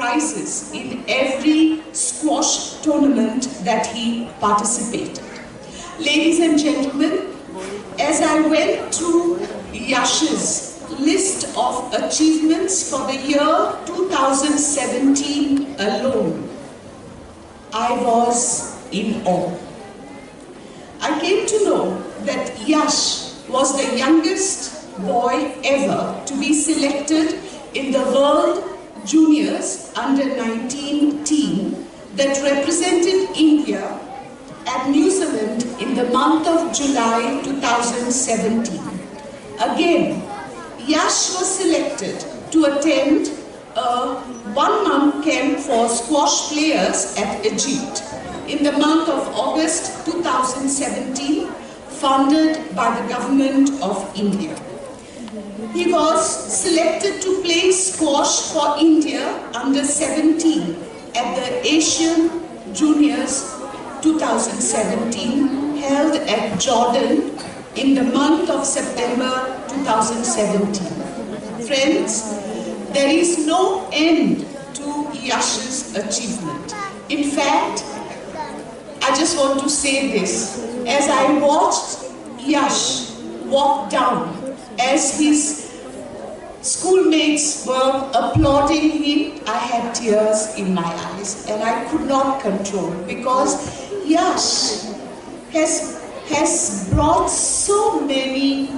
prizes in every squash tournament that he participated. Ladies and gentlemen, as I went through Yash's list of achievements for the year 2017 alone, I was in awe. I came to know that Yash was the youngest boy ever to be selected in the World Juniors Under-19 team that represented India at New Zealand in the month of July 2017. Again, Yash was selected to attend a one-month camp for squash players at Egypt in the month of August 2017, funded by the government of India. He was selected to play squash for India under-17 at the Asian Juniors 2017 held at Jordan in the month of September 2017. Friends, there is no end to Yash's achievement. In fact, I just want to say this. As I watched Yash walk down, as his schoolmates were applauding him, I had tears in my eyes and I could not control, because Yash has brought so many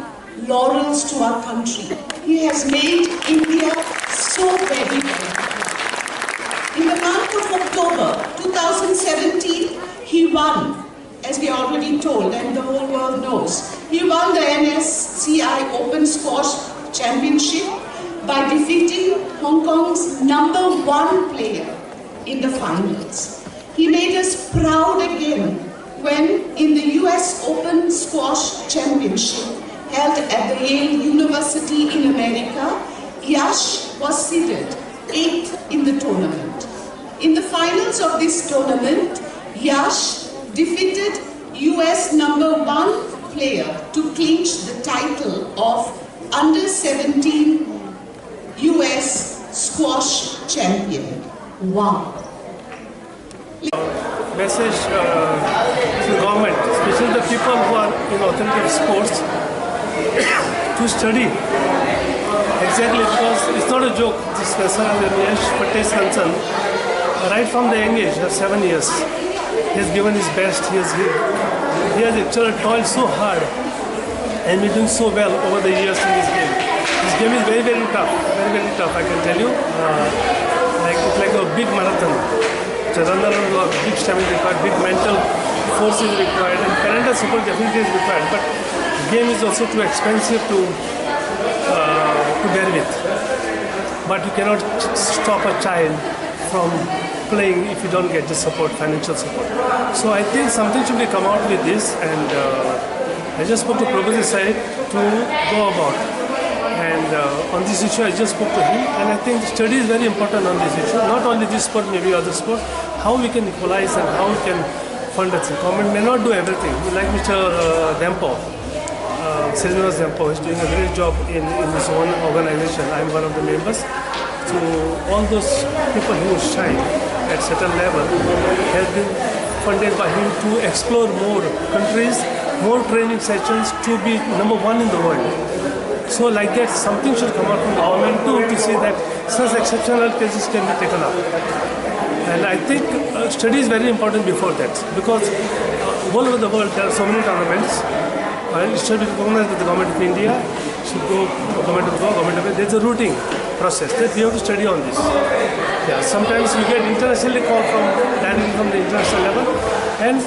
laurels to our country. He has made India so very well. In the month of October 2017, he won, as we already told and the whole world knows, he won the NSCI Open Squash Championship by defeating Hong Kong's #1 player in the finals. He made us proud again when in the US Open Squash Championship held at the Yale University in America, Yash was seeded 8th in the tournament. In the finals of this tournament, Yash defeated US #1 player to clinch the title of Under-17 US Squash Champion. Wow. Message to the government, especially the people who are in authentic sports, to study. Exactly, because it's not a joke. This person, Yash Bhatte is concerned, right from the young age of 7 years, he has given his best. He has actually toiled so hard and been doing so well over the years in this game. This game is very, very tough. Very, very tough, I can tell you. It's like a big marathon. To run around, a big stamina required, big mental force is required, and parental support definitely is required. But the game is also too expensive to bear with. But you cannot stop a child from playing if you don't get the support, financial support. So I think something should be come out with this, and I just spoke to Prabhu Desai to go about. And on this issue, I just spoke to him, and I think study is very important on this issue. Not only this sport, maybe other sports. How we can equalize and how we can fund it. Government may not do everything. Like Mr. Dempo, Srinivas Dempo is doing a great job in his own organization. I'm one of the members. So all those people who shine at certain level have been funded by him to explore more countries, more training sessions to be #1 in the world. So like that, something should come out from the government too, to see that such exceptional cases can be taken up. And I think study is very important before that, because all over the world there are so many tournaments. It should be recognized by the government of India, should go government of there's a routing process that we have to study on this. Yeah, sometimes we get internationally called from the international level, and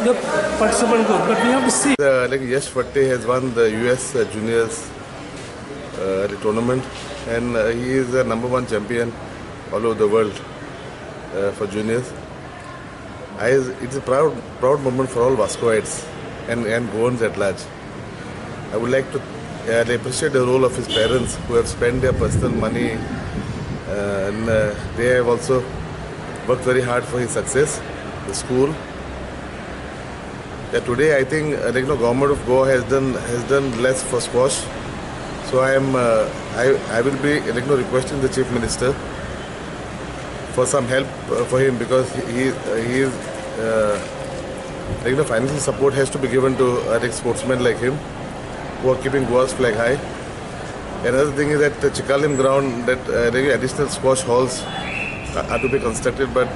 the participant goes, but we have to see. Like Yash Bhatte has won the US Juniors tournament, and he is the #1 champion all over the world for juniors. It's a proud moment for all Vascoites and Goans at large. I would like to appreciate the role of his parents, who have spent their personal money, and they have also worked very hard for his success. The school. Today, I think government of Goa has done less for squash. So I will be requesting the Chief Minister for some help for him, because he is financial support has to be given to sportsmen like him who are keeping Goa's flag high. Another thing is that the Chikalim ground, that additional squash halls are to be constructed, but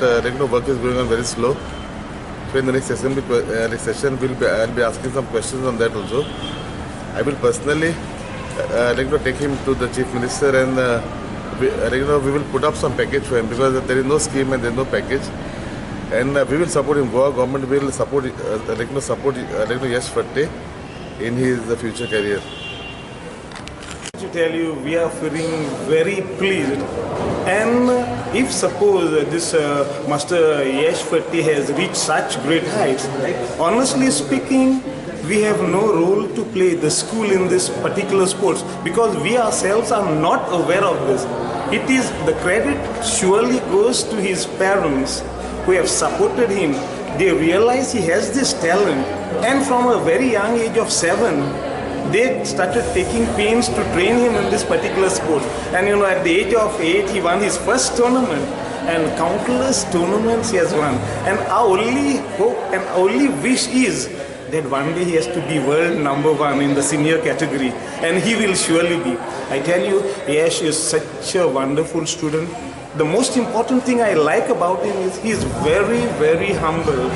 work is going on very slow. So in the next session, I'll be asking some questions on that also. I will personally take him to the Chief Minister, and we will put up some package for him, because there is no scheme and there is no package. And we will support him. Goa government will support Yash Phatte in his future career. To tell you, we are feeling very pleased, and if suppose this Master Yash Phatte has reached such great heights, honestly speaking, we have no role to play, the school, in this particular sports, because we ourselves are not aware of this. It is, the credit surely goes to his parents who have supported him. They realize he has this talent, and from a very young age of 7, they started taking pains to train him in this particular sport. And at the age of 8, he won his first tournament, and countless tournaments he has won. And our only hope and only wish is that one day he has to be world #1 in the senior category, and he will surely be. I tell you, Yash is such a wonderful student. The most important thing I like about him is he is very, very humble.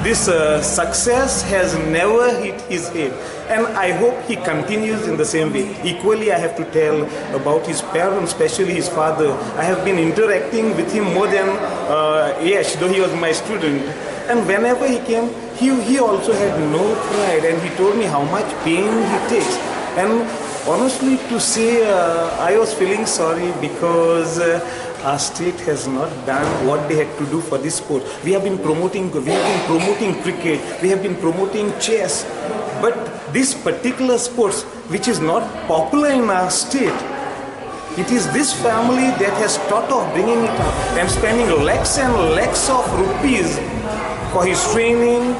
This success has never hit his head, and I hope he continues in the same way. Equally, I have to tell about his parents, especially his father. I have been interacting with him more than Yash, though he was my student. And whenever he came, he also had no pride, and he told me how much pain he takes. And honestly, to say, I was feeling sorry, because our state has not done what they had to do for this sport. We have been promoting cricket, we have been promoting chess, but this particular sports, which is not popular in our state, it is this family that has thought of bringing it up and spending lakhs and lakhs of rupees for his training,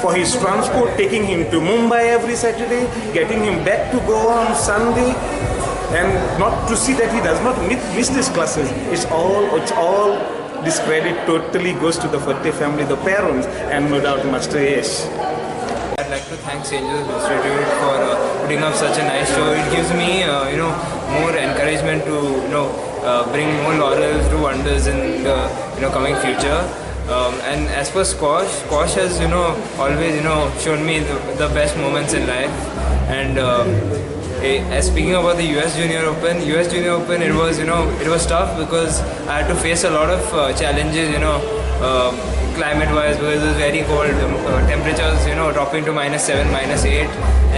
for his transport, taking him to Mumbai every Saturday, getting him back to Goa on Sunday, and not to see that he does not miss these classes. It's all this credit totally goes to the Phatte family, the parents, and no doubt Master Yash. I'd like to thank St. Joseph's Institute for putting up such a nice show. It gives me, more encouragement to, bring more laurels, do wonders in the, coming future. And as for squash has, always, shown me the best moments in life. And as speaking about the US Junior Open, it was tough, because I had to face a lot of challenges, climate-wise, because it was very cold, temperatures, dropping to -7, -8,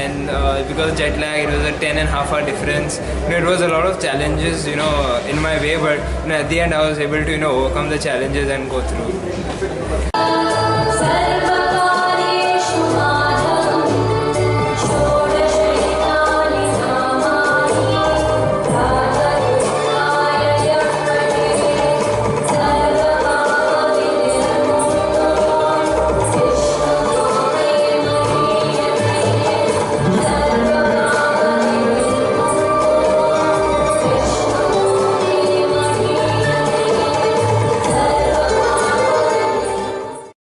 and because of jet lag, it was a 10.5-hour difference. It was a lot of challenges, in my way, but at the end I was able to, overcome the challenges and go through.